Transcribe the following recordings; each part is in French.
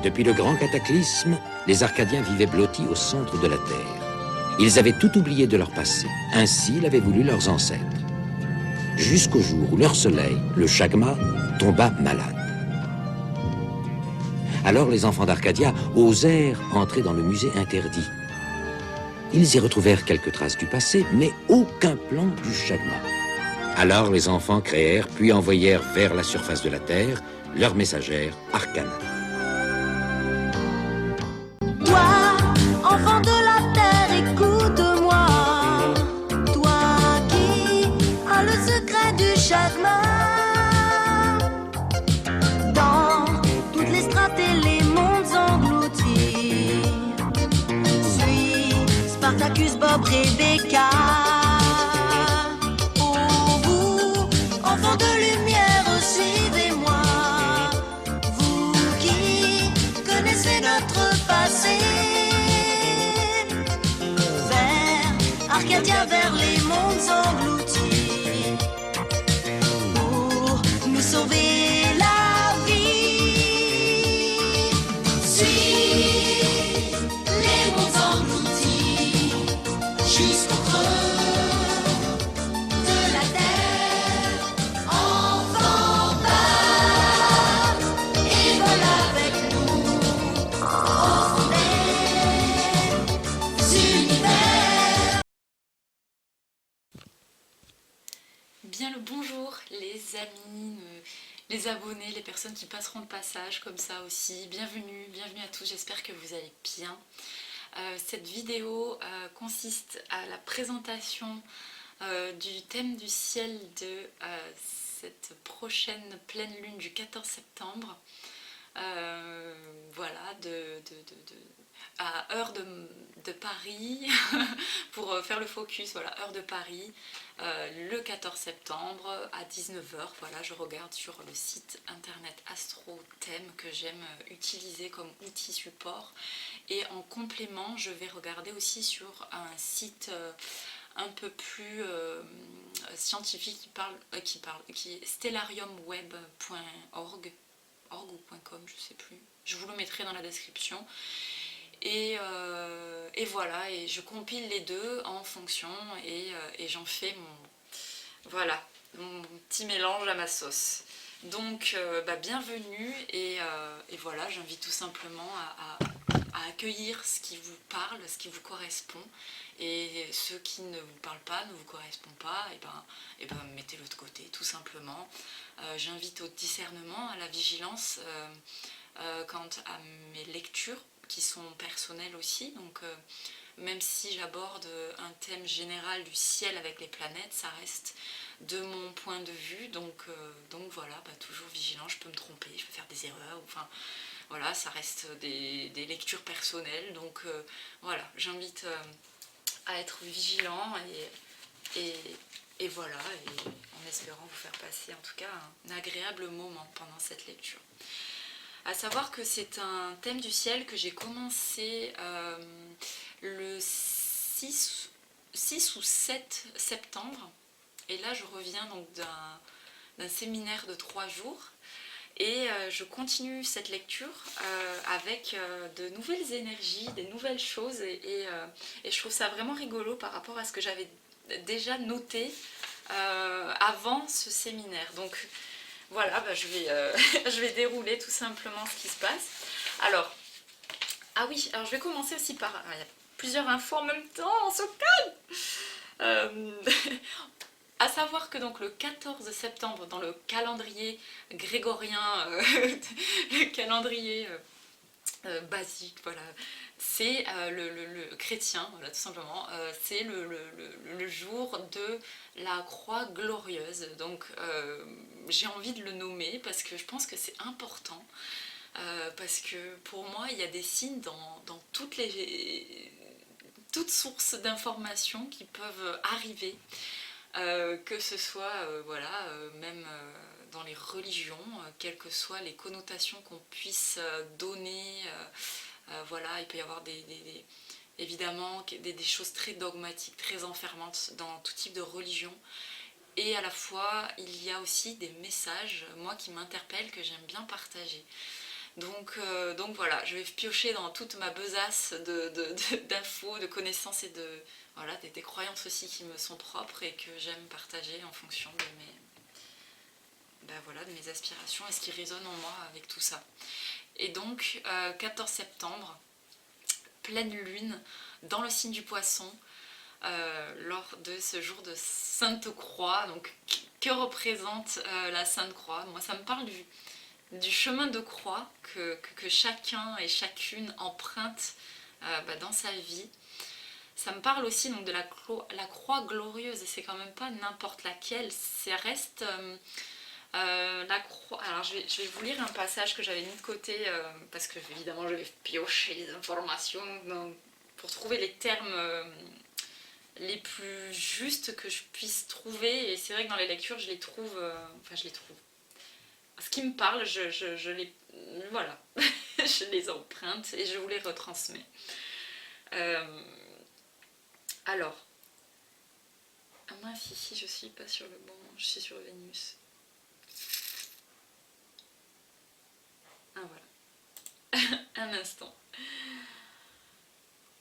Depuis le grand cataclysme, les Arcadiens vivaient blottis au centre de la Terre. Ils avaient tout oublié de leur passé. Ainsi l'avaient voulu leurs ancêtres. Jusqu'au jour où leur soleil, le Chagma, tomba malade. Alors les enfants d'Arcadia osèrent entrer dans le musée interdit. Ils y retrouvèrent quelques traces du passé, mais aucun plan du Chagma. Alors les enfants créèrent, puis envoyèrent vers la surface de la Terre leur messagère Arcana. Toi, enfant de la terre, écoute-moi. Toi qui as le secret du Chagma. Dans toutes les strates et les mondes engloutis. Suis Spartacus, Bob, Rebecca. Oh, vous, enfants de lumière, suivez-moi. Vous qui connaissez notre passé. Vers Arcadia, vers les mondes engloutis. Pour nous sauver la vie. Suis les mondes engloutis jusqu'au creux de la terre. Enfant, part et vole avec nous au fond des univers. Bien le bonjour les amis, les abonnés, les personnes qui passeront de passage comme ça aussi. Bienvenue à tous, j'espère que vous allez bien. Cette vidéo consiste à la présentation du thème du ciel de cette prochaine pleine lune du 14 septembre. Voilà, à heure de Paris, pour faire le focus, voilà, heure de Paris, le 14 septembre à 19 h. Voilà, je regarde sur le site internet AstroThème que j'aime utiliser comme outil support. Et en complément, je vais regarder aussi sur un site un peu plus scientifique qui est stellariumweb.org ou .com, je sais plus. Je vous le mettrai dans la description. Et voilà, et je compile les deux en fonction et j'en fais mon petit mélange à ma sauce. Donc bienvenue et voilà, j'invite tout simplement à accueillir ce qui vous parle, ce qui vous correspond, et ce qui ne vous parle pas, ne vous correspond pas, et ben mettez-le de côté tout simplement. J'invite au discernement, à la vigilance quant à mes lectures qui sont personnelles aussi, donc même si j'aborde un thème général du ciel avec les planètes, ça reste de mon point de vue, donc voilà, toujours vigilant, je peux me tromper, je peux faire des erreurs, enfin voilà, ça reste des lectures personnelles, donc voilà, j'invite à être vigilant et voilà, et en espérant vous faire passer en tout cas un agréable moment pendant cette lecture. À savoir que c'est un thème du ciel que j'ai commencé le 6 ou 7 septembre. Et là, je reviens donc d'un séminaire de 3 jours. Et je continue cette lecture avec de nouvelles énergies, des nouvelles choses. Et je trouve ça vraiment rigolo par rapport à ce que j'avais déjà noté avant ce séminaire. Donc, voilà, je vais dérouler tout simplement ce qui se passe. Alors, je vais commencer aussi par... il y a plusieurs infos en même temps, on se calme. À savoir que donc le 14 septembre, dans le calendrier grégorien, le calendrier basique, voilà, c'est le chrétien, voilà, tout simplement, c'est le jour de la croix glorieuse. Donc j'ai envie de le nommer parce que je pense que c'est important, parce que pour moi il y a des signes dans toutes sources d'informations qui peuvent arriver, que ce soit même dans les religions, quelles que soient les connotations qu'on puisse donner. Voilà, il peut y avoir évidemment des choses très dogmatiques, très enfermantes dans tout type de religion. Et à la fois, il y a aussi des messages, moi, qui m'interpellent, que j'aime bien partager. Donc voilà, je vais piocher dans toute ma besace d'infos, de connaissances et voilà, des croyances aussi qui me sont propres et que j'aime partager en fonction de mes aspirations et ce qui résonne en moi avec tout ça. Et donc, 14 septembre, pleine lune, dans le signe du Poisson, lors de ce jour de Sainte Croix. Donc, que représente la Sainte Croix? Moi, ça me parle du chemin de croix que chacun et chacune emprunte dans sa vie. Ça me parle aussi donc de la croix glorieuse, et c'est quand même pas n'importe laquelle, ça reste la croix. Alors je vais vous lire un passage que j'avais mis de côté parce que évidemment je vais piocher les informations pour trouver les termes les plus justes que je puisse trouver, et c'est vrai que dans les lectures je les trouve, ce qui me parle, je les, voilà, je les emprunte et je vous les retransmets. Alors, ah mince, ici je suis pas sur le bon, je suis sur Vénus. Ah voilà, un instant.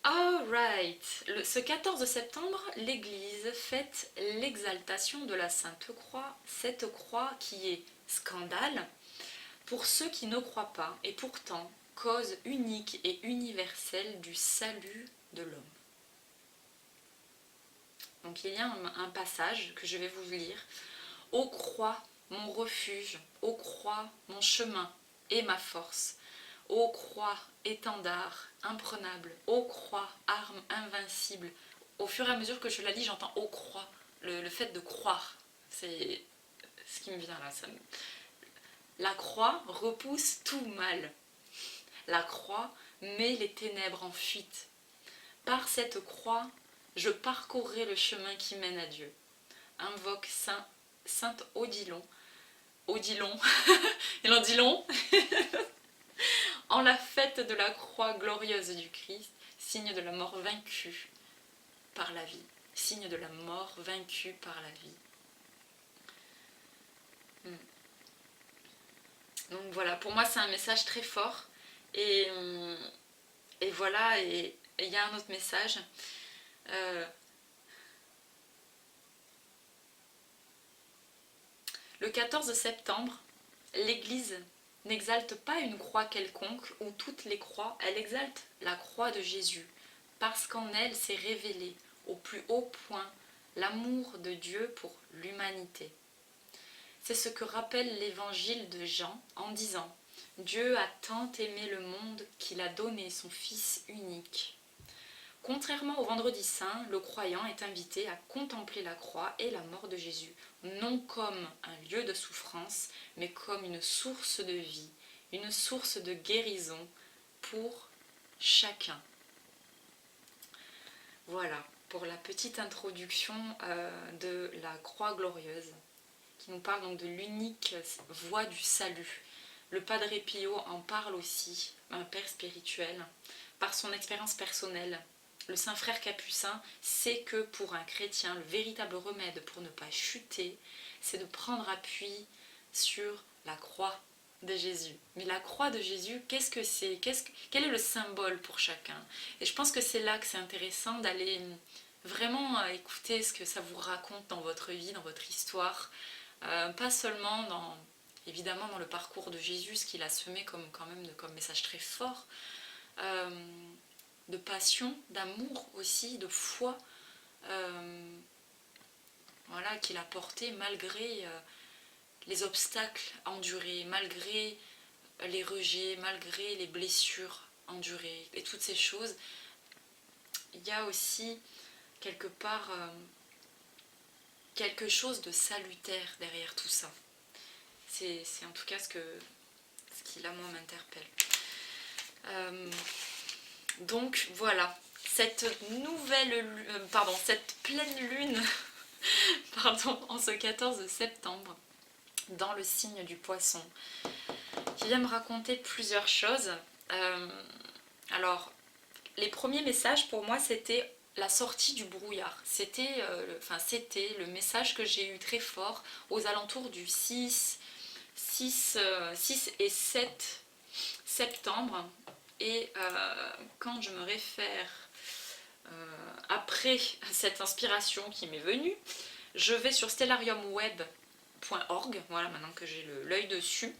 Alright, ce 14 septembre, l'Église fête l'exaltation de la Sainte Croix, cette croix qui est scandale pour ceux qui ne croient pas, et pourtant cause unique et universelle du salut de l'homme. Donc il y a un passage que je vais vous lire. Ô croix, mon refuge, ô croix, mon chemin et ma force, ô croix, étendard imprenable, ô croix, arme invincible. Au fur et à mesure que je la lis, j'entends ô croix, le fait de croire, c'est ce qui me vient là. La croix repousse tout mal. La croix met les ténèbres en fuite. Par cette croix, je parcourrai le chemin qui mène à Dieu. Invoque Sainte Odilon. Odilon, il en dit long. En la fête de la croix glorieuse du Christ, signe de la mort vaincue par la vie. Signe de la mort vaincue par la vie. Donc voilà, pour moi c'est un message très fort. Et voilà, et il y a un autre message. Le 14 septembre, l'Église n'exalte pas une croix quelconque ou toutes les croix, elle exalte la croix de Jésus, parce qu'en elle s'est révélé au plus haut point l'amour de Dieu pour l'humanité. C'est ce que rappelle l'évangile de Jean en disant « Dieu a tant aimé le monde qu'il a donné son Fils unique ». Contrairement au vendredi saint, le croyant est invité à contempler la croix et la mort de Jésus, non comme un lieu de souffrance, mais comme une source de vie, une source de guérison pour chacun. Voilà pour la petite introduction de la croix glorieuse, qui nous parle donc de l'unique voie du salut. Le Padre Pio en parle aussi, un père spirituel, par son expérience personnelle. Le saint frère capucin sait que pour un chrétien, le véritable remède pour ne pas chuter, c'est de prendre appui sur la croix de Jésus. Mais la croix de Jésus, qu'est-ce que c'est? Quel est le symbole pour chacun? Et je pense que c'est là que c'est intéressant d'aller vraiment écouter ce que ça vous raconte dans votre vie, dans votre histoire. Pas seulement évidemment dans le parcours de Jésus, ce qu'il a semé comme message très fort, de passion, d'amour aussi, de foi, voilà, qu'il a porté malgré les obstacles endurés, malgré les rejets, malgré les blessures endurées et toutes ces choses. Il y a aussi quelque part quelque chose de salutaire derrière tout ça. C'est en tout cas ce qui là moi m'interpelle. Donc voilà, cette pleine lune en ce 14 septembre dans le signe du Poisson, qui vient me raconter plusieurs choses. Alors, les premiers messages pour moi c'était la sortie du brouillard. C'était le message que j'ai eu très fort aux alentours du 6 et 7 septembre. Et quand je me réfère après cette inspiration qui m'est venue, je vais sur stellariumweb.org, voilà, maintenant que j'ai l'œil dessus,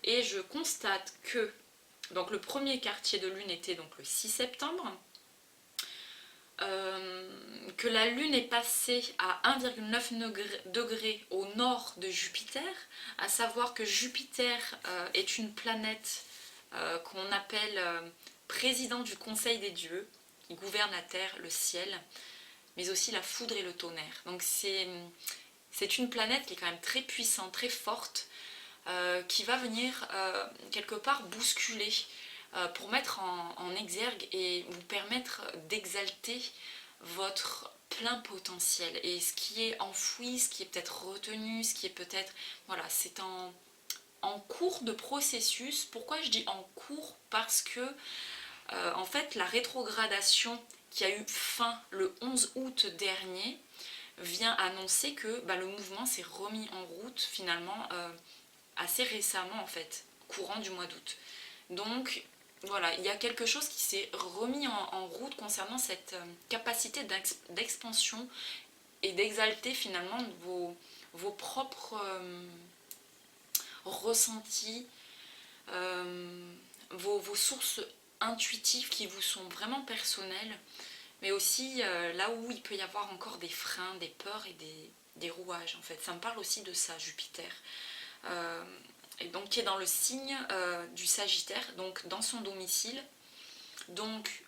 et je constate que donc, le premier quartier de lune était donc le 6 septembre, que la lune est passée à 1,9 degré au nord de Jupiter, à savoir que Jupiter est une planète qu'on appelle président du Conseil des dieux, qui gouverne la terre, le ciel, mais aussi la foudre et le tonnerre. Donc c'est une planète qui est quand même très puissante, très forte, qui va venir quelque part bousculer pour mettre en exergue et vous permettre d'exalter votre plein potentiel. Et ce qui est enfoui, ce qui est peut-être retenu, ce qui est peut-être... Voilà, c'est en cours de processus. Pourquoi je dis en cours? Parce que en fait la rétrogradation qui a eu fin le 11 août dernier vient annoncer que le mouvement s'est remis en route finalement assez récemment en fait, courant du mois d'août. Donc voilà, il y a quelque chose qui s'est remis en route concernant cette capacité d'expansion et d'exalter finalement vos propres ressentis, vos sources intuitives qui vous sont vraiment personnelles, mais aussi là où il peut y avoir encore des freins, des peurs et des rouages en fait. Ça me parle aussi de ça, Jupiter. Et donc qui est dans le signe du Sagittaire, donc dans son domicile, donc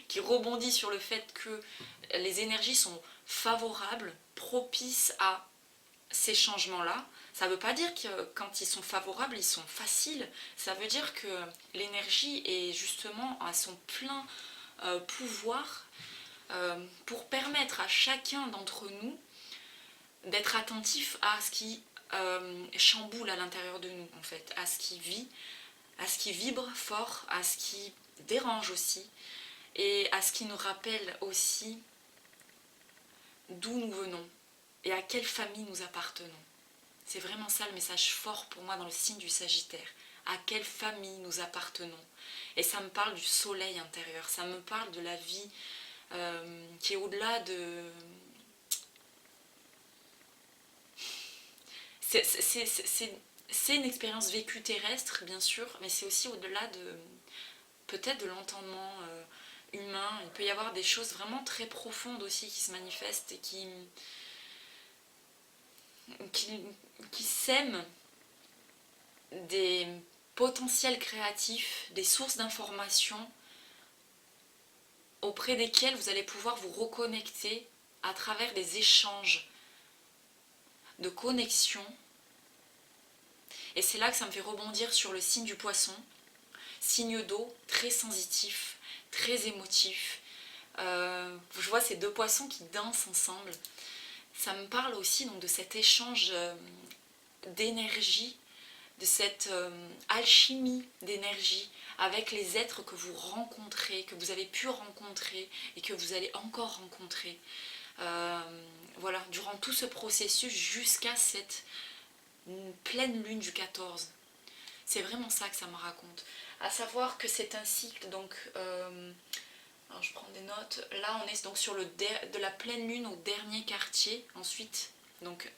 qui rebondit sur le fait que les énergies sont favorables, propices à ces changements-là. Ça ne veut pas dire que quand ils sont favorables, ils sont faciles. Ça veut dire que l'énergie est justement à son plein pouvoir pour permettre à chacun d'entre nous d'être attentif à ce qui chamboule à l'intérieur de nous en fait, à ce qui vit, à ce qui vibre fort, à ce qui dérange aussi et à ce qui nous rappelle aussi d'où nous venons et à quelle famille nous appartenons. C'est vraiment ça le message fort pour moi dans le signe du Sagittaire. À quelle famille nous appartenons. Et ça me parle du soleil intérieur, ça me parle de la vie qui est au-delà de... C'est une expérience vécue terrestre, bien sûr, mais c'est aussi au-delà de peut-être de l'entendement humain. Il peut y avoir des choses vraiment très profondes aussi qui se manifestent et qui sèment des potentiels créatifs, des sources d'informations auprès desquelles vous allez pouvoir vous reconnecter à travers des échanges de connexion. Et c'est là que ça me fait rebondir sur le signe du Poisson, signe d'eau, très sensitif, très émotif. Je vois ces deux poissons qui dansent ensemble. Ça me parle aussi donc de cet échange d'énergie, de cette alchimie d'énergie avec les êtres que vous rencontrez, que vous avez pu rencontrer et que vous allez encore rencontrer. Voilà, durant tout ce processus jusqu'à cette pleine lune du 14. C'est vraiment ça que ça me raconte. À savoir que c'est un cycle, donc alors je prends des notes. Là on est donc sur de la pleine lune au dernier quartier. Ensuite, donc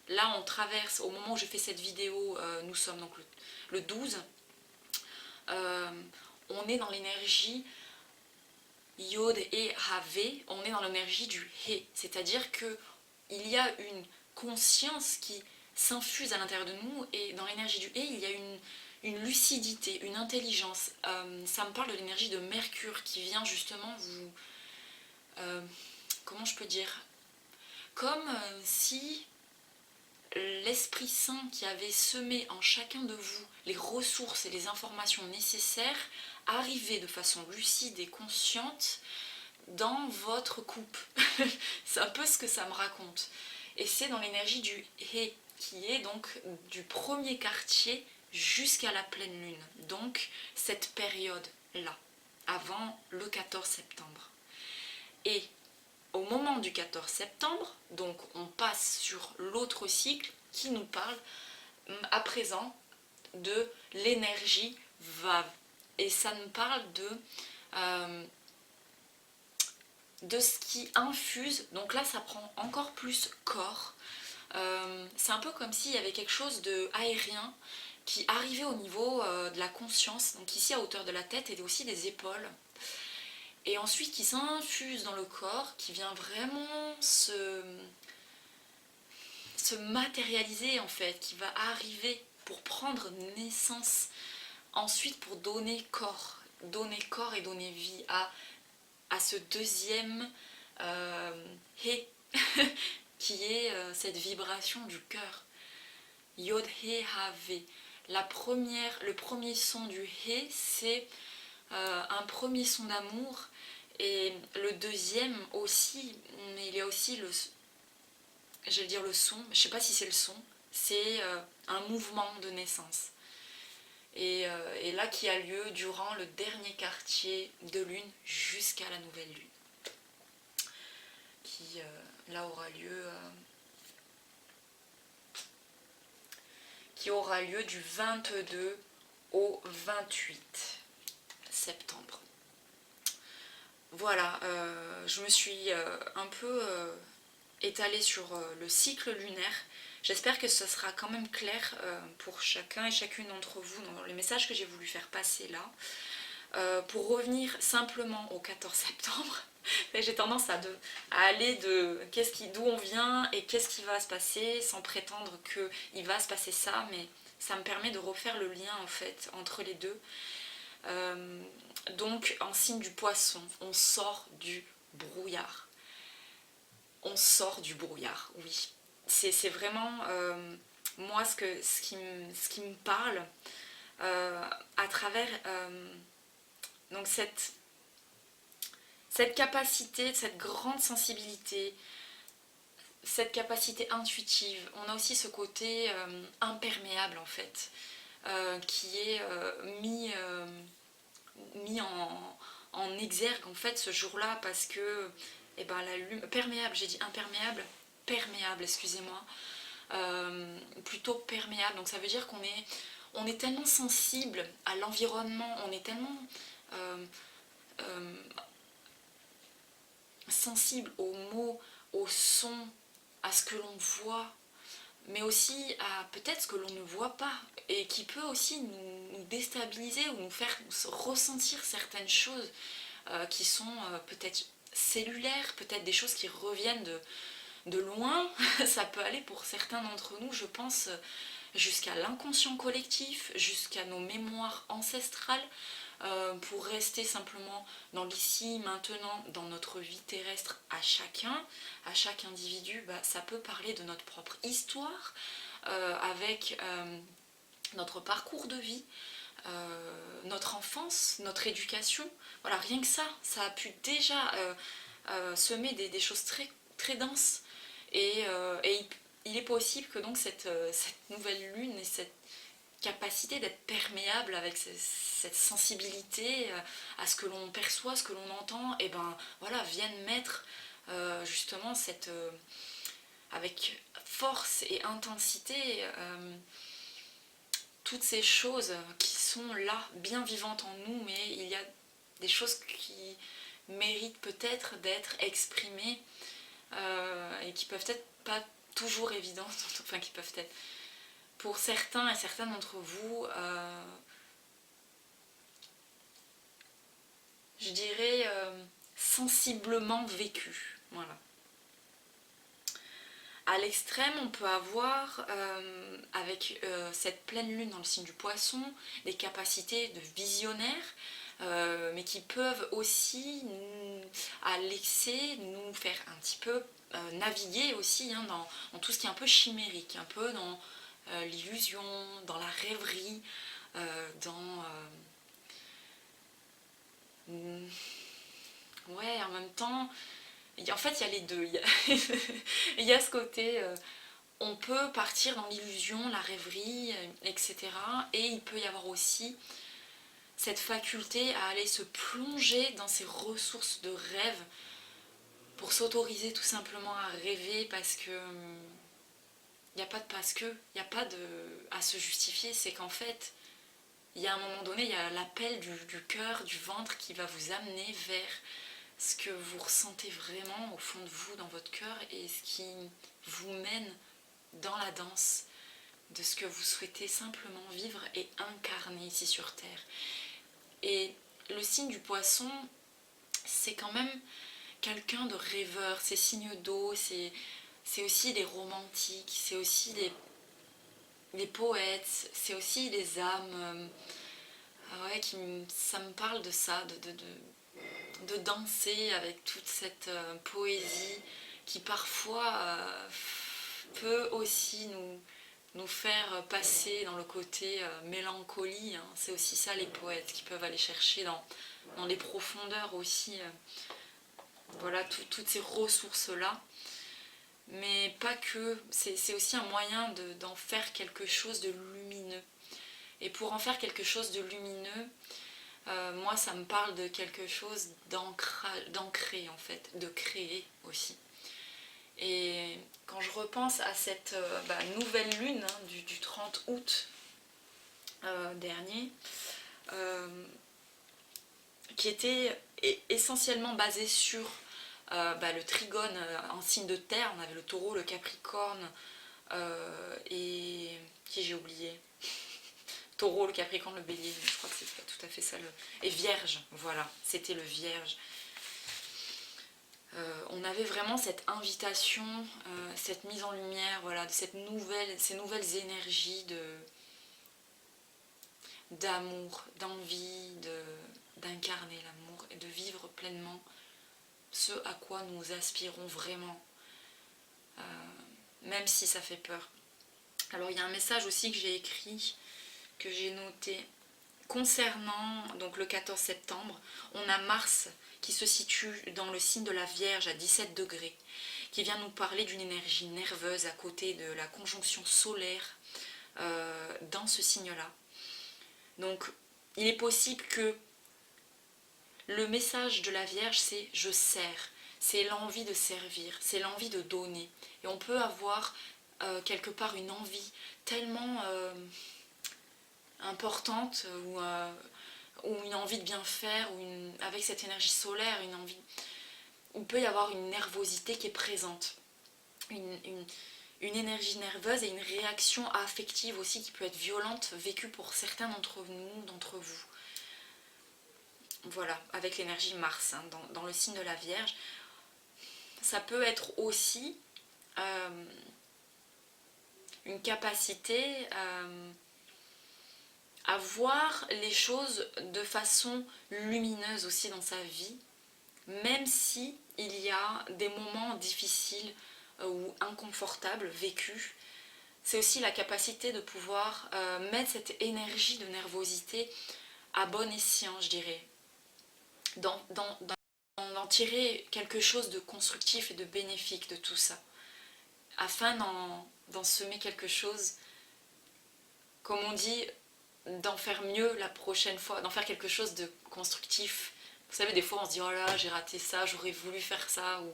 là on traverse, au moment où je fais cette vidéo, nous sommes donc le 12. On est dans l'énergie Yod et Havé, on est dans l'énergie du He, c'est-à-dire que il y a une conscience qui s'infuse à l'intérieur de nous, et dans l'énergie du He, il y a une lucidité, une intelligence. Ça me parle de l'énergie de Mercure qui vient justement vous... comment je peux dire? Comme si l'Esprit Saint qui avait semé en chacun de vous les ressources et les informations nécessaires arrivait de façon lucide et consciente dans votre coupe. C'est un peu ce que ça me raconte. Et c'est dans l'énergie du He, qui est donc du premier quartier jusqu'à la pleine lune. Donc cette période-là, avant le 14 septembre. Et au moment du 14 septembre, donc on passe sur l'autre cycle qui nous parle à présent de l'énergie Vav. Et ça nous parle de ce qui infuse. Donc là, ça prend encore plus corps. C'est un peu comme s'il y avait quelque chose de aérien qui arrivait au niveau de la conscience, donc ici à hauteur de la tête et aussi des épaules. Et ensuite qui s'infuse dans le corps, qui vient vraiment se matérialiser en fait, qui va arriver pour prendre naissance, ensuite pour donner corps et donner vie à ce deuxième He, qui est cette vibration du cœur. Yod He Have. Le premier son du He, c'est un premier son d'amour, et le deuxième aussi, mais il y a aussi le son, je sais pas si c'est le son, c'est un mouvement de naissance. Et là qui a lieu durant le dernier quartier de lune jusqu'à la nouvelle lune, qui là aura lieu du 22 au 28 septembre. Voilà, je me suis un peu étalée sur le cycle lunaire. J'espère que ce sera quand même clair pour chacun et chacune d'entre vous dans les messages que j'ai voulu faire passer là. Pour revenir simplement au 14 septembre, j'ai tendance à aller d'où on vient et qu'est-ce qui va se passer, sans prétendre qu'il va se passer ça, mais ça me permet de refaire le lien en fait entre les deux. Donc en signe du poisson, on sort du brouillard. On sort du brouillard, oui. C'est vraiment moi ce qui me parle à travers donc cette capacité, cette grande sensibilité, cette capacité intuitive. On a aussi ce côté imperméable en fait, qui est mis en exergue en fait ce jour-là, parce que la lune perméable, j'ai dit imperméable, perméable, excusez-moi, plutôt perméable. Donc ça veut dire on est tellement sensible à l'environnement, on est tellement sensible aux mots, aux sons, à ce que l'on voit, mais aussi à peut-être ce que l'on ne voit pas, et qui peut aussi nous déstabiliser ou nous faire ressentir certaines choses qui sont peut-être cellulaires, peut-être des choses qui reviennent de loin. Ça peut aller pour certains d'entre nous, je pense, jusqu'à l'inconscient collectif, jusqu'à nos mémoires ancestrales, pour rester simplement dans l'ici, maintenant, dans notre vie terrestre à chaque individu. Ça peut parler de notre propre histoire, avec notre parcours de vie, notre enfance, notre éducation. Voilà, rien que ça a pu déjà semer des choses très, très denses. Et il est possible que donc cette nouvelle lune et cette capacité d'être perméable avec cette sensibilité à ce que l'on perçoit, ce que l'on entend, et viennent mettre justement avec force et intensité toutes ces choses qui sont là, bien vivantes en nous, mais il y a des choses qui méritent peut-être d'être exprimées et qui peuvent être pas toujours évidentes, enfin qui peuvent être pour certains et certaines d'entre vous, je dirais sensiblement vécues. Voilà. À l'extrême, on peut avoir, avec cette pleine lune dans le signe du poisson, des capacités de visionnaire, mais qui peuvent aussi, à l'excès, nous faire un petit peu naviguer aussi dans tout ce qui est un peu chimérique, un peu dans l'illusion, dans la rêverie, ouais, en même temps, en fait il y a les deux. Il y a ce côté, on peut partir dans l'illusion, la rêverie, etc. Et il peut y avoir aussi cette faculté à aller se plonger dans ces ressources de rêve pour s'autoriser tout simplement à rêver, parce que il n'y a pas de parce que, il n'y a pas à se justifier, c'est qu'en fait, il y a un moment donné, il y a l'appel du cœur, du ventre qui va vous amener vers ce que vous ressentez vraiment au fond de vous, dans votre cœur, et ce qui vous mène dans la danse de ce que vous souhaitez simplement vivre et incarner ici sur Terre. Et le signe du poisson, c'est quand même quelqu'un de rêveur, c'est signe d'eau, c'est aussi des romantiques, c'est aussi des poètes, c'est aussi des âmes. Ouais, ça me parle de ça, de danser avec toute cette poésie qui parfois peut aussi nous faire passer dans le côté mélancolie. Hein. C'est aussi ça les poètes qui peuvent aller chercher dans les profondeurs aussi. Voilà, toutes ces ressources-là. Mais pas que, c'est aussi un moyen d'en faire quelque chose de lumineux. Et pour en faire quelque chose de lumineux, moi ça me parle de quelque chose d'ancré en fait, de créer aussi. Et quand je repense à cette nouvelle lune hein, du 30 août dernier, qui était essentiellement basée sur le trigone en signe de terre, on avait le taureau, le capricorne et qui j'ai oublié taureau, le capricorne, le bélier, je crois que c'est pas tout à fait ça et vierge, voilà, c'était le vierge. On avait vraiment cette invitation, cette mise en lumière, voilà, de ces nouvelles énergies d'amour, d'envie, d'incarner l'amour et de vivre pleinement ce à quoi nous aspirons vraiment, même si ça fait peur. Alors il y a un message aussi que j'ai écrit, que j'ai noté, concernant donc le 14 septembre, on a Mars qui se situe dans le signe de la Vierge à 17 degrés, qui vient nous parler d'une énergie nerveuse à côté de la conjonction solaire dans ce signe-là. Donc il est possible que le message de la Vierge, c'est « je sers », c'est l'envie de servir, c'est l'envie de donner. Et on peut avoir quelque part une envie tellement importante ou une envie de bien faire, avec cette énergie solaire, il peut y avoir une nervosité qui est présente, une énergie nerveuse et une réaction affective aussi qui peut être violente, vécue pour certains d'entre nous, d'entre vous. Voilà, avec l'énergie Mars, hein, dans le signe de la Vierge. Ça peut être aussi une capacité à voir les choses de façon lumineuse aussi dans sa vie, même si il y a des moments difficiles ou inconfortables vécus. C'est aussi la capacité de pouvoir mettre cette énergie de nervosité à bon escient, je dirais. D'en tirer quelque chose de constructif et de bénéfique de tout ça, afin d'en semer quelque chose, comme on dit, d'en faire mieux la prochaine fois, d'en faire quelque chose de constructif. Vous savez, des fois on se dit « oh là, j'ai raté ça, j'aurais voulu faire ça » ou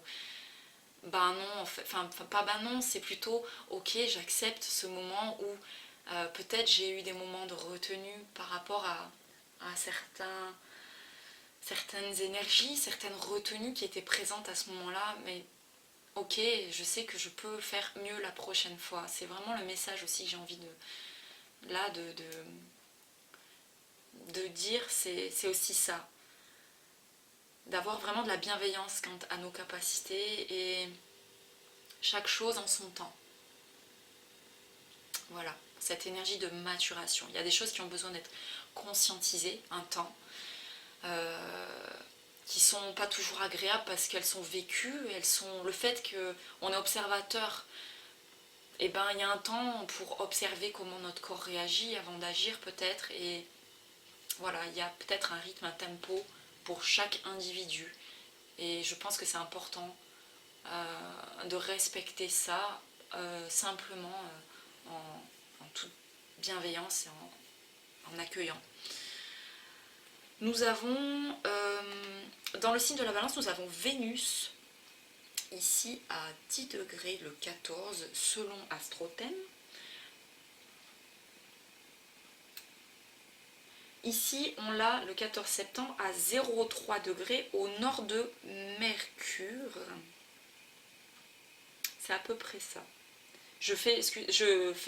« ben non, en fait, enfin pas ben non, c'est plutôt « ok, j'accepte ce moment où peut-être j'ai eu des moments de retenue par rapport à certaines énergies, certaines retenues qui étaient présentes à ce moment-là, mais ok, je sais que je peux faire mieux la prochaine fois. » C'est vraiment le message aussi que j'ai envie de dire, c'est aussi ça. D'avoir vraiment de la bienveillance quant à nos capacités et chaque chose en son temps. Voilà, cette énergie de maturation. Il y a des choses qui ont besoin d'être conscientisées un temps, qui sont pas toujours agréables parce qu'elles sont vécues, le fait qu'on est observateur, et ben il y a un temps pour observer comment notre corps réagit avant d'agir peut-être, et voilà, il y a peut-être un rythme, un tempo pour chaque individu, et je pense que c'est important de respecter ça simplement en toute bienveillance et en accueillant. Nous avons, dans le signe de la Balance, nous avons Vénus ici à 10 degrés le 14 selon Astrothème. Ici, on l'a le 14 septembre à 0,3 degrés au nord de Mercure. C'est à peu près ça. Je fais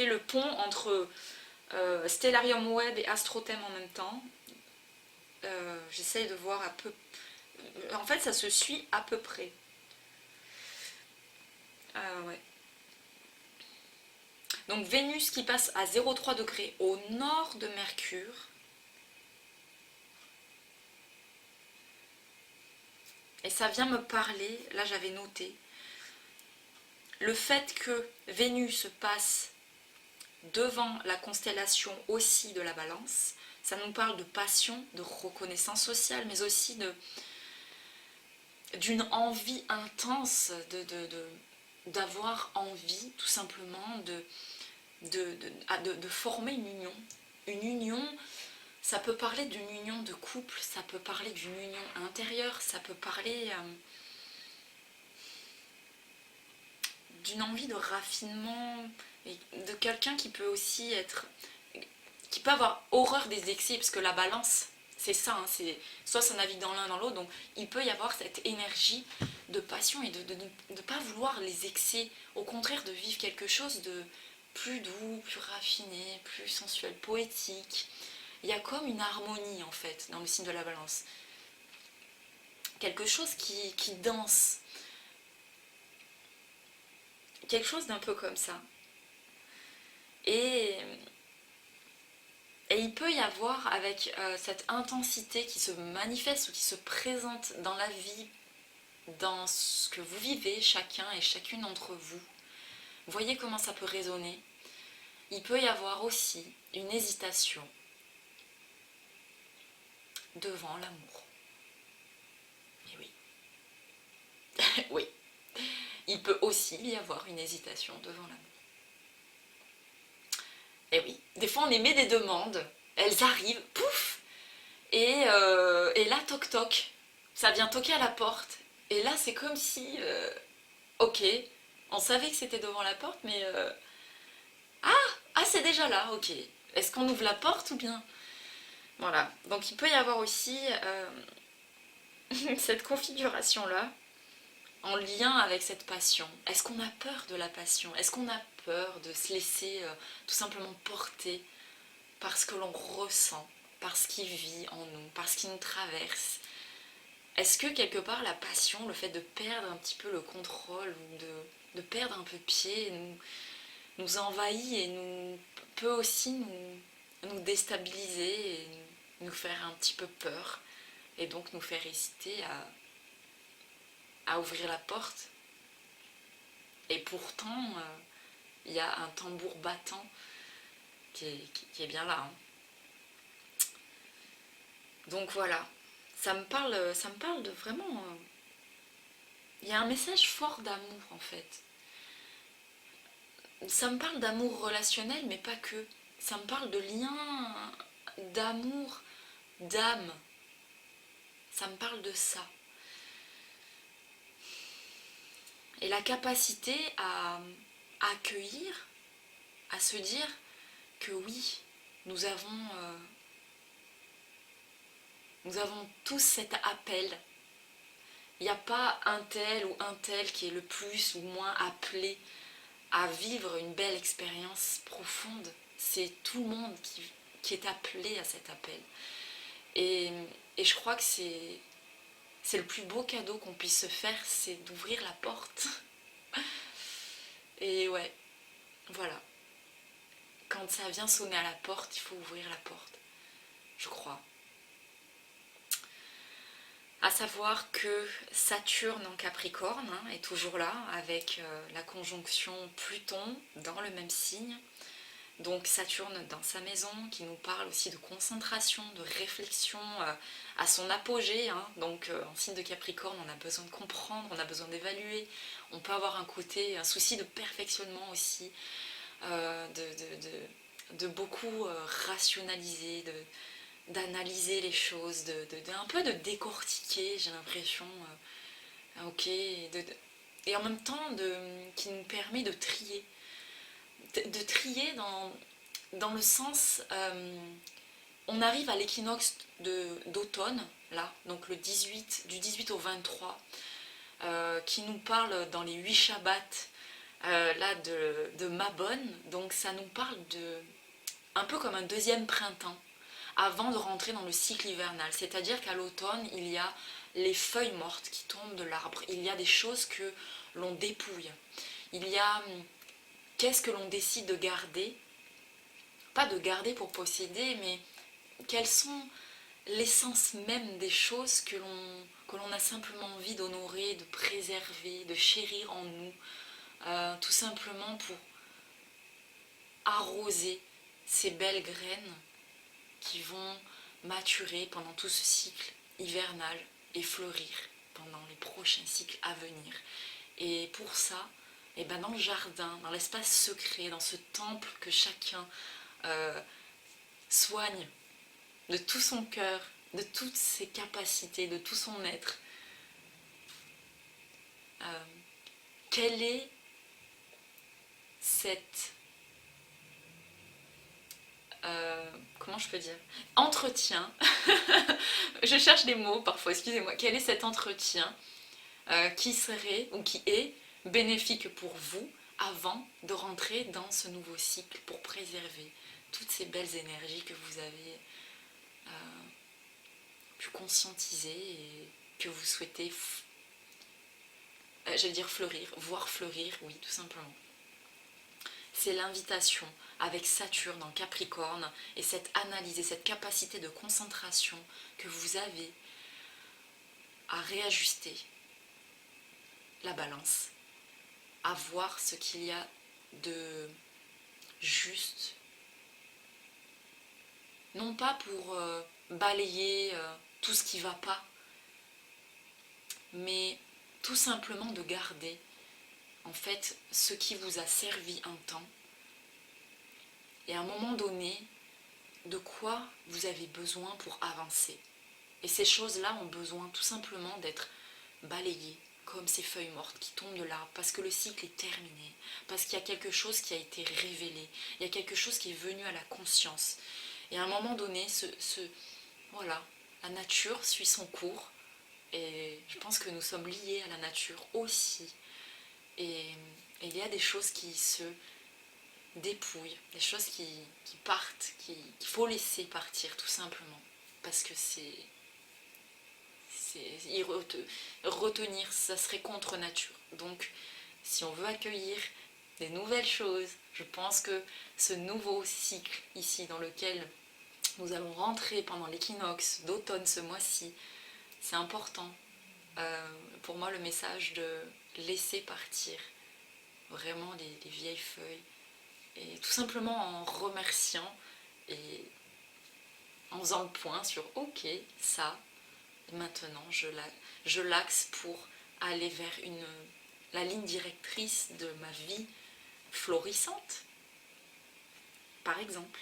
le pont entre Stellarium Web et Astrothème en même temps. J'essaye de voir à peu... En fait, ça se suit à peu près. Ouais. Donc Vénus qui passe à 0,3 degrés au nord de Mercure. Et ça vient me parler, là j'avais noté, le fait que Vénus passe devant la constellation aussi de la Balance, ça nous parle de passion, de reconnaissance sociale, mais aussi d'une envie intense, d'avoir envie tout simplement de former une union. Une union, ça peut parler d'une union de couple, ça peut parler d'une union intérieure, ça peut parler d'une envie de raffinement, et de quelqu'un qui peut aussi être, qui peut avoir horreur des excès, parce que la balance, c'est ça, hein, soit ça navigue dans l'un dans l'autre, donc il peut y avoir cette énergie de passion et de ne pas vouloir les excès, au contraire de vivre quelque chose de plus doux, plus raffiné, plus sensuel, poétique. Il y a comme une harmonie en fait dans le signe de la Balance. Quelque chose qui danse. Quelque chose d'un peu comme ça. Et il peut y avoir avec cette intensité qui se manifeste ou qui se présente dans la vie, dans ce que vous vivez chacun et chacune d'entre vous. Voyez comment ça peut résonner. Il peut y avoir aussi une hésitation devant l'amour. Et oui. Oui. Il peut aussi y avoir une hésitation devant l'amour. Et oui. Des fois on émet des demandes, elles arrivent, pouf, et là toc toc, ça vient toquer à la porte. Et là c'est comme si, ok, on savait que c'était devant la porte, mais ah c'est déjà là, ok. Est-ce qu'on ouvre la porte ou bien... Voilà, donc il peut y avoir aussi cette configuration-là en lien avec cette passion. Est-ce qu'on a peur de la passion? Est-ce qu'on a peur de se laisser tout simplement porter par ce que l'on ressent, par ce qui vit en nous, par ce qui nous traverse? Est-ce que quelque part la passion, le fait de perdre un petit peu le contrôle ou de perdre un peu pied, nous envahit et peut aussi nous déstabiliser et nous faire un petit peu peur et donc nous faire hésiter à ouvrir la porte? Et pourtant, il y a un tambour battant qui est bien là. Hein. Donc voilà, ça me parle de vraiment... il y a un message fort d'amour en fait. Ça me parle d'amour relationnel, mais pas que. Ça me parle de lien, d'amour, d'âme. Ça me parle de ça. Et la capacité à accueillir, à se dire que oui, nous avons tous cet appel. Il n'y a pas un tel ou un tel qui est le plus ou moins appelé à vivre une belle expérience profonde. C'est tout le monde qui est appelé à cet appel. Et je crois que c'est le plus beau cadeau qu'on puisse se faire, c'est d'ouvrir la porte. Et ouais, voilà. Quand ça vient sonner à la porte, il faut ouvrir la porte, je crois. À savoir que Saturne en Capricorne est toujours là, avec la conjonction Pluton dans le même signe. Donc Saturne dans sa maison, qui nous parle aussi de concentration, de réflexion à son apogée. Hein. Donc en signe de Capricorne, on a besoin de comprendre, on a besoin d'évaluer. On peut avoir un souci de perfectionnement aussi, de beaucoup rationaliser, d'analyser les choses, un peu de décortiquer, j'ai l'impression. Ok, et et en même temps qui nous permet de trier. De trier dans le sens, on arrive à l'équinoxe d'automne, là, donc du 18 au 23, qui nous parle dans les 8 Shabbats, là, de Mabon, donc ça nous parle un peu comme un deuxième printemps, avant de rentrer dans le cycle hivernal, c'est-à-dire qu'à l'automne, il y a les feuilles mortes qui tombent de l'arbre, il y a des choses que l'on dépouille, il y a qu'est-ce que l'on décide de garder, pas de garder pour posséder, mais quelles sont l'essence même des choses que l'on a simplement envie d'honorer, de préserver, de chérir en nous, tout simplement pour arroser ces belles graines qui vont maturer pendant tout ce cycle hivernal et fleurir pendant les prochains cycles à venir. Et pour ça, et ben dans le jardin, dans l'espace secret, dans ce temple que chacun soigne de tout son cœur, de toutes ses capacités, de tout son être, quelle est cette comment je peux dire, entretien je cherche des mots parfois, excusez-moi, quel est cet entretien qui serait ou qui est bénéfique pour vous avant de rentrer dans ce nouveau cycle pour préserver toutes ces belles énergies que vous avez pu conscientiser et que vous souhaitez j'allais dire fleurir, voir fleurir, oui, tout simplement. C'est l'invitation avec Saturne en Capricorne et cette analyse et cette capacité de concentration que vous avez à réajuster la balance, à voir ce qu'il y a de juste, non pas pour balayer tout ce qui ne va pas, mais tout simplement de garder en fait ce qui vous a servi un temps et à un moment donné de quoi vous avez besoin pour avancer. Et ces choses-là ont besoin tout simplement d'être balayées comme ces feuilles mortes qui tombent de l'arbre parce que le cycle est terminé, parce qu'il y a quelque chose qui a été révélé, il y a quelque chose qui est venu à la conscience. Et à un moment donné, voilà, la nature suit son cours et je pense que nous sommes liés à la nature aussi. Et il y a des choses qui se dépouillent, des choses qui partent, qu'il faut laisser partir tout simplement. Parce que retenir, ça serait contre nature. Donc si on veut accueillir des nouvelles choses, je pense que ce nouveau cycle ici dans lequel nous allons rentrer pendant l'équinoxe d'automne ce mois-ci, c'est important. Pour moi le message de laisser partir vraiment les vieilles feuilles et tout simplement en remerciant et en faisant le point sur ok, ça maintenant je l'axe pour aller vers la ligne directrice de ma vie florissante par exemple.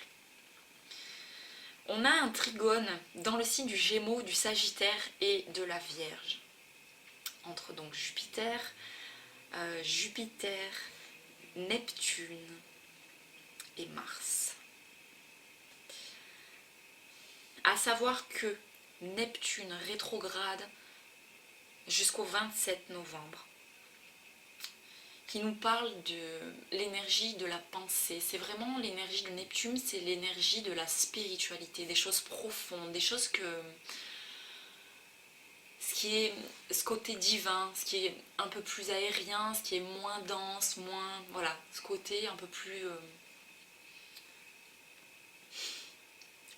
On a un trigone dans le signe du Gémeaux, du Sagittaire et de la Vierge entre donc Jupiter, Neptune et Mars. À savoir que Neptune rétrograde jusqu'au 27 novembre, qui nous parle de l'énergie de la pensée. C'est vraiment l'énergie de Neptune, c'est l'énergie de la spiritualité, des choses profondes, des choses que... ce côté divin, ce qui est un peu plus aérien, ce qui est moins dense, moins... Voilà, ce côté un peu plus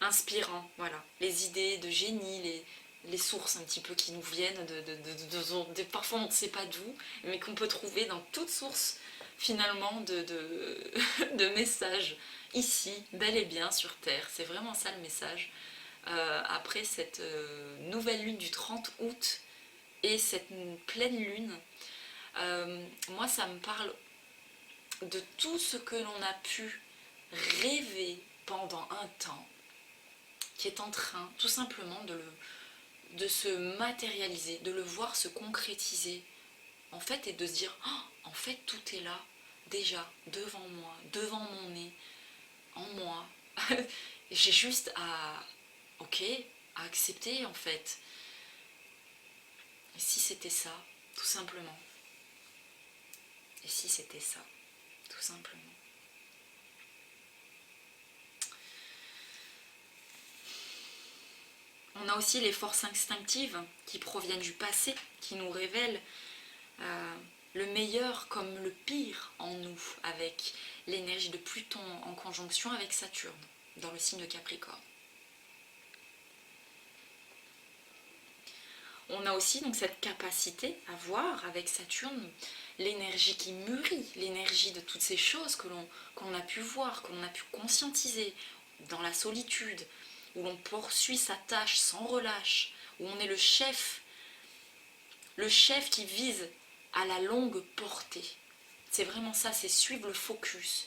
inspirant, voilà. Les idées de génie, les sources un petit peu qui nous viennent de parfois on ne sait pas d'où, mais qu'on peut trouver dans toute source finalement de messages ici, bel et bien sur Terre. C'est vraiment ça le message. Après cette nouvelle lune du 30 août et cette pleine lune, moi ça me parle de tout ce que l'on a pu rêver pendant un temps, qui est en train tout simplement de se matérialiser, de le voir se concrétiser en fait, et de se dire, oh, en fait, tout est là, déjà, devant moi, devant mon nez, en moi. J'ai juste à, ok, à accepter, en fait. Et si c'était ça, tout simplement. Et si c'était ça, tout simplement. On a aussi les forces instinctives qui proviennent du passé, qui nous révèlent le meilleur comme le pire en nous, avec l'énergie de Pluton en conjonction avec Saturne, dans le signe de Capricorne. On a aussi donc cette capacité à voir avec Saturne l'énergie qui mûrit, l'énergie de toutes ces choses que l'on a pu voir, que l'on a pu conscientiser dans la solitude, où l'on poursuit sa tâche sans relâche, où on est le chef qui vise à la longue portée. C'est vraiment ça, c'est suivre le focus,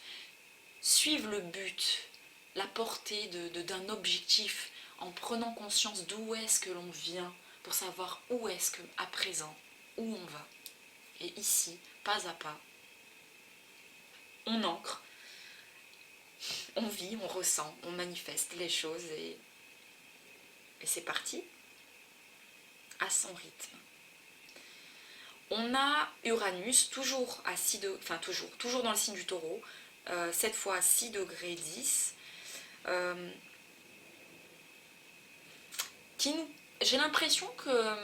suivre le but, la portée d'un objectif, en prenant conscience d'où est-ce que l'on vient, pour savoir où est-ce que, à présent, où on va. Et ici, pas à pas, on ancre, on vit, on ressent, on manifeste les choses et c'est parti, à son rythme. On a Uranus, toujours à 6 degrés, enfin toujours dans le signe du Taureau, cette fois à 6 degrés 10, j'ai l'impression que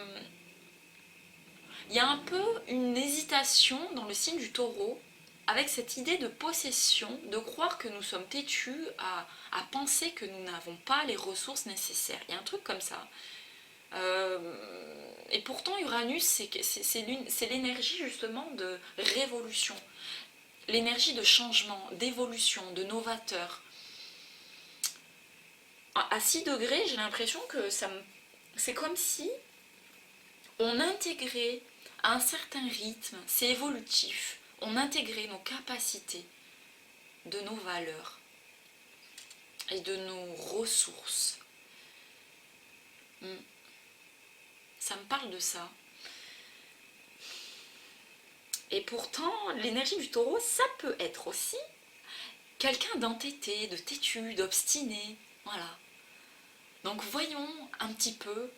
il y a un peu une hésitation dans le signe du Taureau avec cette idée de possession, de croire que nous sommes têtus à penser que nous n'avons pas les ressources nécessaires. Il y a un truc comme ça. Et pourtant Uranus c'est l'énergie justement de révolution, l'énergie de changement, d'évolution, de novateur. À 6 degrés j'ai l'impression que c'est comme si on intégrait à un certain rythme, c'est évolutif, on intégrait nos capacités, de nos valeurs et de nos ressources. Ça me parle de ça. Et pourtant, l'énergie du Taureau, ça peut être aussi quelqu'un d'entêté, de têtu, d'obstiné. Voilà. Donc voyons un petit peu.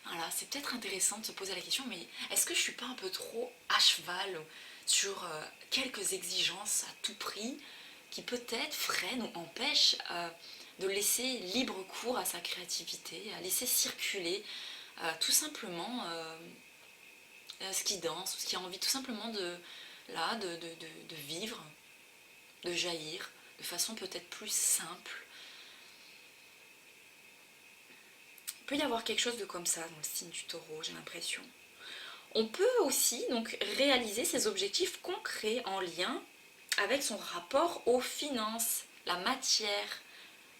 Voilà, c'est peut-être intéressant de se poser la question, mais est-ce que je suis pas un peu trop à cheval sur quelques exigences à tout prix qui peut-être freinent ou empêchent de laisser libre cours à sa créativité, à laisser circuler tout simplement ce qui danse, ce qui a envie tout simplement de vivre, de jaillir de façon peut-être plus simple. Il peut y avoir quelque chose de comme ça dans le signe du Taureau, j'ai l'impression. On peut aussi donc réaliser ses objectifs concrets en lien avec son rapport aux finances, la matière,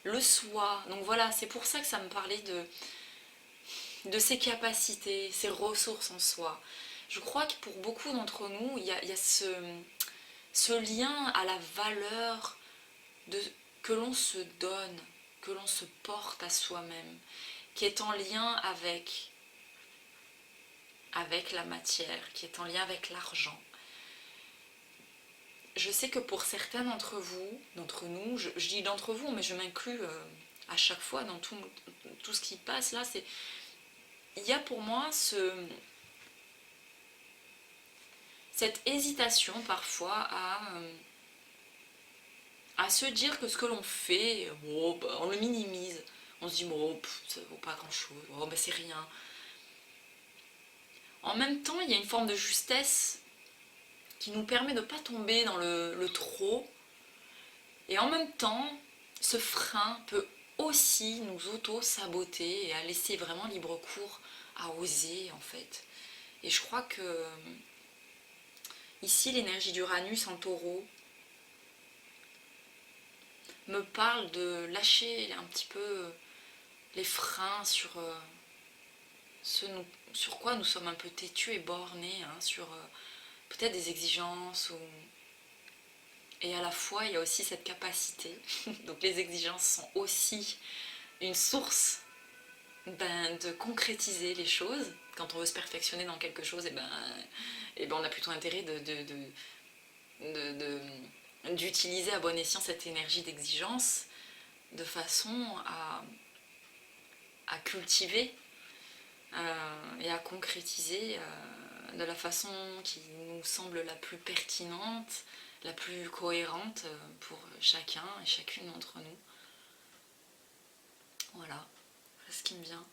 le soi. Donc voilà, c'est pour ça que ça me parlait de ses capacités, ses ressources en soi. Je crois que pour beaucoup d'entre nous, il y a ce lien à la valeur que l'on se donne, que l'on se porte à soi-même, qui est en lien avec la matière, qui est en lien avec l'argent. Je sais que pour certains d'entre nous, je dis d'entre vous, mais je m'inclus à chaque fois dans tout ce qui passe là, il y a pour moi cette hésitation parfois à se dire que ce que l'on fait, bon, bah, on le minimise. On se dit, bon, ça vaut pas grand chose, oh, bah, c'est rien. En même temps, il y a une forme de justesse qui nous permet de ne pas tomber dans le trop. Et en même temps, ce frein peut aussi nous auto-saboter et à laisser vraiment libre cours à oser en fait. Et je crois que ici l'énergie d'Uranus en Taureau me parle de lâcher un petit peu les freins sur sur quoi nous sommes un peu têtus et bornés, hein, sur peut-être des exigences et à la fois il y a aussi cette capacité. Donc les exigences sont aussi une source de concrétiser les choses quand on veut se perfectionner dans quelque chose, et ben on a plutôt intérêt d'utiliser à bon escient cette énergie d'exigence de façon à cultiver et à concrétiser de la façon qui nous semble la plus pertinente, la plus cohérente pour chacun et chacune d'entre nous. Voilà, c'est ce qui me vient.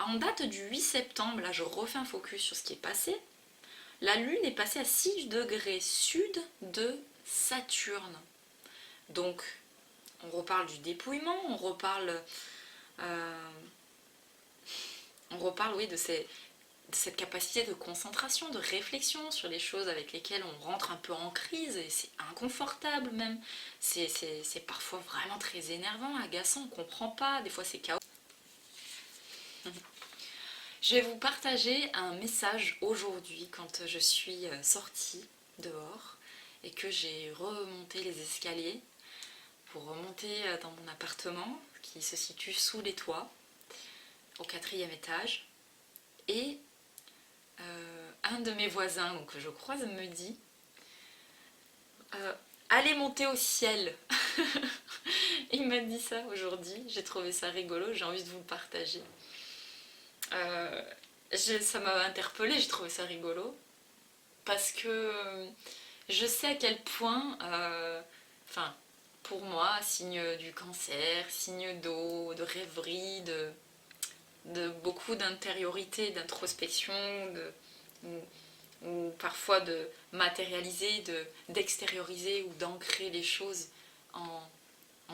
En date du 8 septembre, là je refais un focus sur ce qui est passé. La Lune est passée à 6 degrés sud de Saturne. Donc, on reparle du dépouillement, on reparle oui, de cette capacité de concentration, de réflexion sur les choses avec lesquelles on rentre un peu en crise, et c'est inconfortable même. C'est parfois vraiment très énervant, agaçant, on ne comprend pas, des fois c'est chaotique. Je vais vous partager un message aujourd'hui quand je suis sortie dehors et que j'ai remonté les escaliers pour remonter dans mon appartement qui se situe sous les toits, au 4e étage. Et un de mes voisins que je croise me dit allez monter au ciel. Il m'a dit ça aujourd'hui, j'ai trouvé ça rigolo, j'ai envie de vous le partager. Ça m'a interpellée, j'ai trouvé ça rigolo parce que je sais à quel point, pour moi, signe du cancer, signe d'eau, de rêverie, de beaucoup d'intériorité, d'introspection, ou parfois de matérialiser, d'extérioriser ou d'ancrer les choses en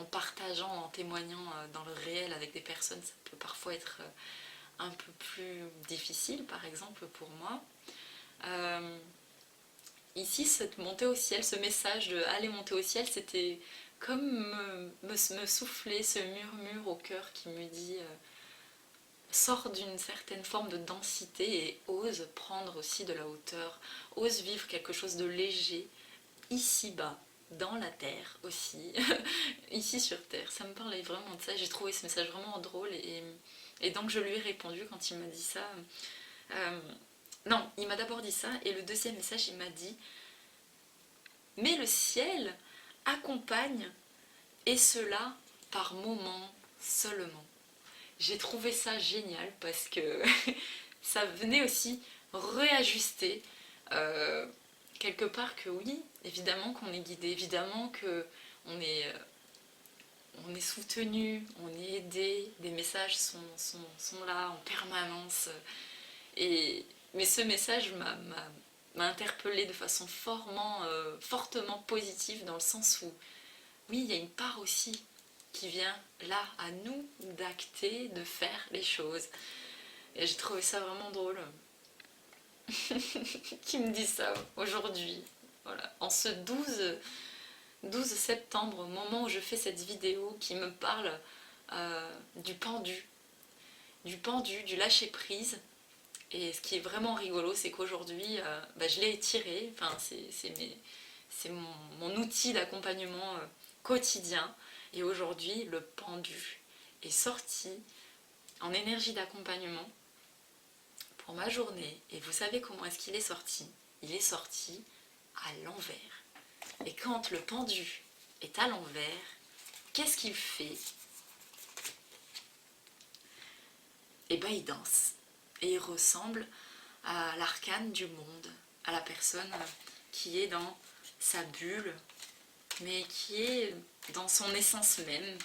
partageant, en témoignant dans le réel avec des personnes. Ça peut parfois être un peu plus difficile, par exemple pour moi. Ici, cette montée au ciel, ce message de aller monter au ciel, c'était comme me souffler ce murmure au cœur qui me dit sors d'une certaine forme de densité et ose prendre aussi de la hauteur, ose vivre quelque chose de léger, ici-bas, dans la terre aussi, ici sur terre. Ça me parlait vraiment de ça, j'ai trouvé ce message vraiment drôle et donc je lui ai répondu quand il m'a dit ça. Non, il m'a d'abord dit ça et le deuxième message il m'a dit mais le ciel accompagne et cela par moments seulement. J'ai trouvé ça génial parce que ça venait aussi réajuster quelque part que oui, évidemment qu'on est guidé, évidemment qu'on est soutenu, on est aidé, des messages sont là en permanence. Mais ce message m'a interpellée de façon fortement positive dans le sens où oui, il y a une part aussi qui vient là à nous d'acter, de faire les choses. Et j'ai trouvé ça vraiment drôle qui me dit ça aujourd'hui. Voilà. En ce 12 septembre, au moment où je fais cette vidéo qui me parle du pendu, du lâcher prise. Et ce qui est vraiment rigolo, c'est qu'aujourd'hui, je l'ai étiré, enfin, c'est mon outil d'accompagnement quotidien. Et aujourd'hui, le pendu est sorti en énergie d'accompagnement pour ma journée. Et vous savez comment est-ce qu'il est sorti? Il est sorti à l'envers. Et quand le pendu est à l'envers, qu'est-ce qu'il fait? Eh bien, il danse. Et il ressemble à l'arcane du monde, à la personne qui est dans sa bulle, mais qui est dans son essence même.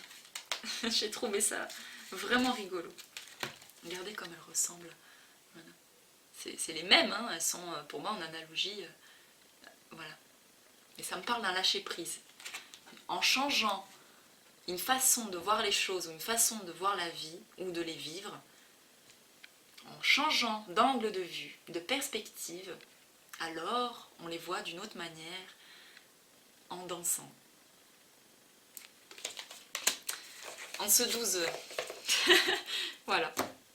J'ai trouvé ça vraiment rigolo. Regardez comme elles ressemblent. Voilà. C'est les mêmes, hein. Elles sont pour moi en analogie. Voilà. Et ça me parle d'un lâcher prise. En changeant une façon de voir les choses ou une façon de voir la vie ou de les vivre, en changeant d'angle de vue, de perspective, alors on les voit d'une autre manière en dansant. En ce 12, voilà,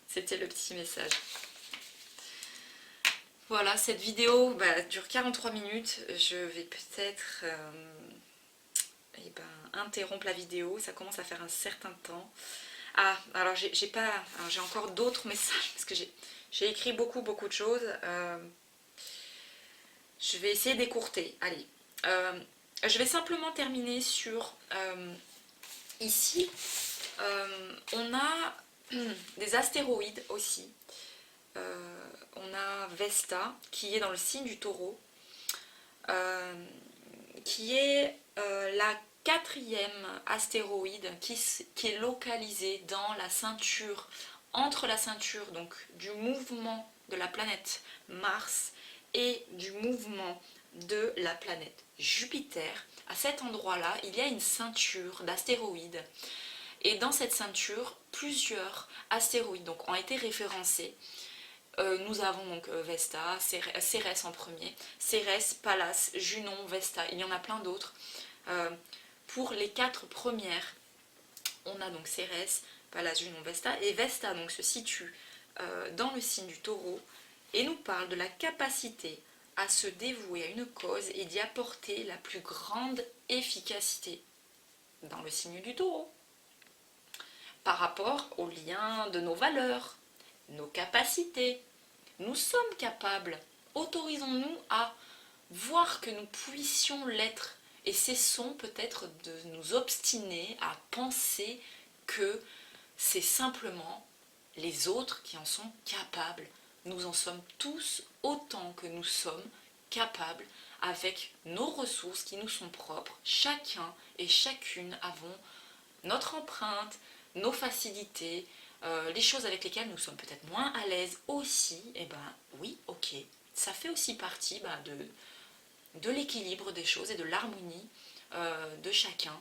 c'était le petit message. Voilà, cette vidéo dure 43 minutes. Je vais peut-être interrompre la vidéo, ça commence à faire un certain temps. Ah, alors j'ai pas, alors j'ai encore d'autres messages parce que j'ai écrit beaucoup de choses. Je vais essayer d'écourter. Allez, je vais simplement terminer sur ici. On a des astéroïdes aussi. On a Vesta qui est dans le signe du Taureau, qui est la quatrième astéroïde qui est localisé dans la ceinture, entre la ceinture donc du mouvement de la planète Mars et du mouvement de la planète Jupiter. À cet endroit-là, il y a une ceinture d'astéroïdes. Et dans cette ceinture, plusieurs astéroïdes donc, ont été référencés. Nous avons donc Vesta, Cérès en premier, Cérès, Pallas, Junon, Vesta, il y en a plein d'autres. Pour les 4 premières, on a donc Cérès, Pallas, Junon, Vesta, et Vesta donc se situe dans le signe du Taureau et nous parle de la capacité à se dévouer à une cause et d'y apporter la plus grande efficacité dans le signe du Taureau, par rapport au lien de nos valeurs, nos capacités. Nous sommes capables, autorisons-nous à voir que nous puissions l'être et cessons peut-être de nous obstiner à penser que c'est simplement les autres qui en sont capables. Nous en sommes tous autant que nous sommes capables avec nos ressources qui nous sont propres. Chacun et chacune avons notre empreinte, nos facilités, les choses avec lesquelles nous sommes peut-être moins à l'aise aussi. Et ben oui, ok, ça fait aussi partie de l'équilibre des choses et de l'harmonie de chacun.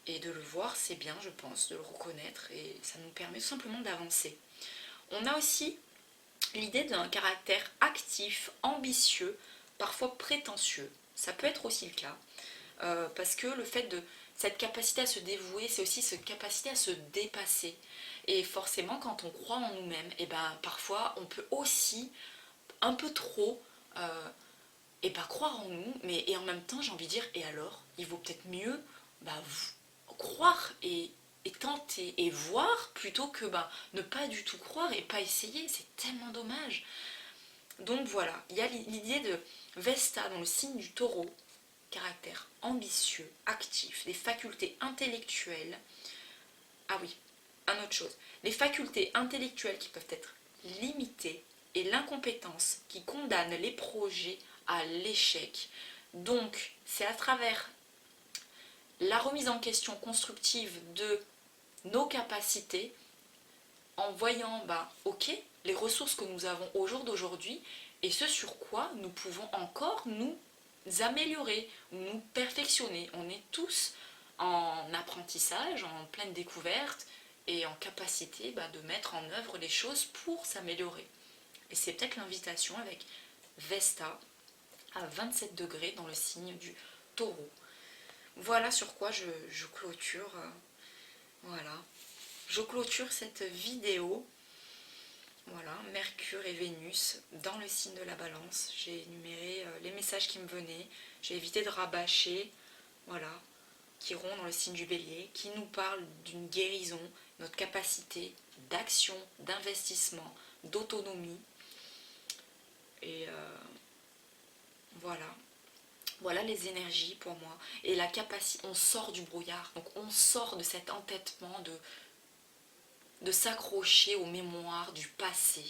Et de le voir, c'est bien, je pense, de le reconnaître, et ça nous permet tout simplement d'avancer. On a aussi l'idée d'un caractère actif, ambitieux, parfois prétentieux. Ça peut être aussi le cas, parce que le fait de cette capacité à se dévouer, c'est aussi cette capacité à se dépasser. Et forcément, quand on croit en nous-mêmes, et ben parfois on peut aussi un peu trop croire en nous, mais et en même temps, j'ai envie de dire, et alors, il vaut peut-être mieux croire et tenter et voir plutôt que ne pas du tout croire et pas essayer. C'est tellement dommage. Donc voilà, il y a l'idée de Vesta dans le signe du Taureau, caractère ambitieux, actif, des facultés intellectuelles. Ah oui, une autre chose, les facultés intellectuelles qui peuvent être limitées et l'incompétence qui condamne les projets à l'échec. Donc c'est à travers la remise en question constructive de nos capacités, en voyant ok, les ressources que nous avons au jour d'aujourd'hui et ce sur quoi nous pouvons encore nous améliorer, nous perfectionner. On est tous en apprentissage, en pleine découverte et en capacité de mettre en œuvre les choses pour s'améliorer. Et c'est peut-être l'invitation avec Vesta à 27 degrés dans le signe du Taureau. Voilà sur quoi je clôture. Voilà. Je clôture cette vidéo. Voilà, Mercure et Vénus dans le signe de la Balance. J'ai énuméré les messages qui me venaient. J'ai évité de rabâcher. Voilà. Chiron dans le signe du Bélier, qui nous parle d'une guérison, notre capacité d'action, d'investissement, d'autonomie. Et voilà. Voilà les énergies pour moi. Et la capacité, on sort du brouillard. Donc on sort de cet entêtement de s'accrocher aux mémoires du passé,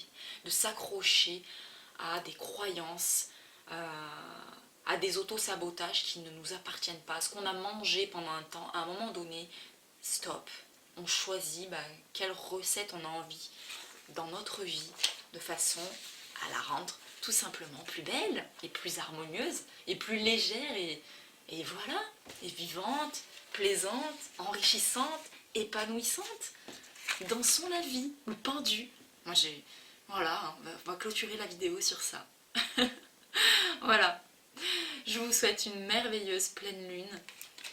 de s'accrocher à des croyances, à des autosabotages qui ne nous appartiennent pas. Ce qu'on a mangé pendant un temps, à un moment donné, stop. On choisit quelle recette on a envie dans notre vie, de façon à la rendre tout simplement plus belle et plus harmonieuse et plus légère et voilà, et vivante, plaisante, enrichissante, épanouissante. Dansons la vie, le pendu. Moi voilà, on va clôturer la vidéo sur ça. Voilà. Je vous souhaite une merveilleuse pleine lune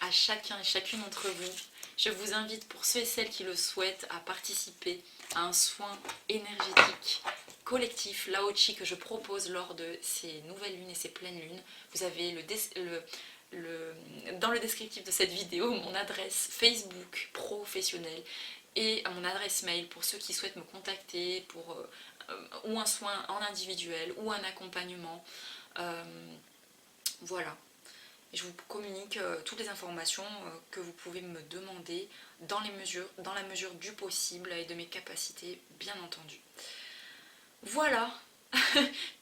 à chacun et chacune d'entre vous. Je vous invite, pour ceux et celles qui le souhaitent, à participer à un soin énergétique collectif Lao Chi que je propose lors de ces nouvelles lunes et ces pleines lunes. Vous avez dans le descriptif de cette vidéo mon adresse Facebook professionnelle et à mon adresse mail pour ceux qui souhaitent me contacter pour ou un soin en individuel ou un accompagnement. Voilà. Et je vous communique toutes les informations que vous pouvez me demander dans la mesure du possible et de mes capacités, bien entendu. Voilà.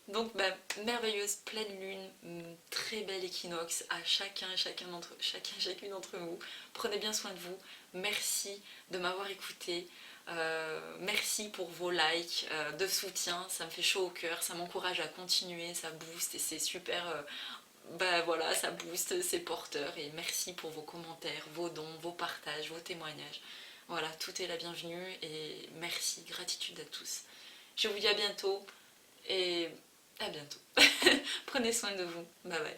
Donc merveilleuse pleine lune, très bel équinoxe à chacune d'entre vous. Prenez bien soin de vous. Merci de m'avoir écouté. Merci pour vos likes de soutien, ça me fait chaud au cœur, ça m'encourage à continuer, ça booste et c'est super. Voilà, ça booste, c'est porteur et merci pour vos commentaires, vos dons, vos partages, vos témoignages. Voilà, tout est la bienvenue et merci, gratitude à tous. Je vous dis à bientôt et à bientôt. Prenez soin de vous. Bye bye.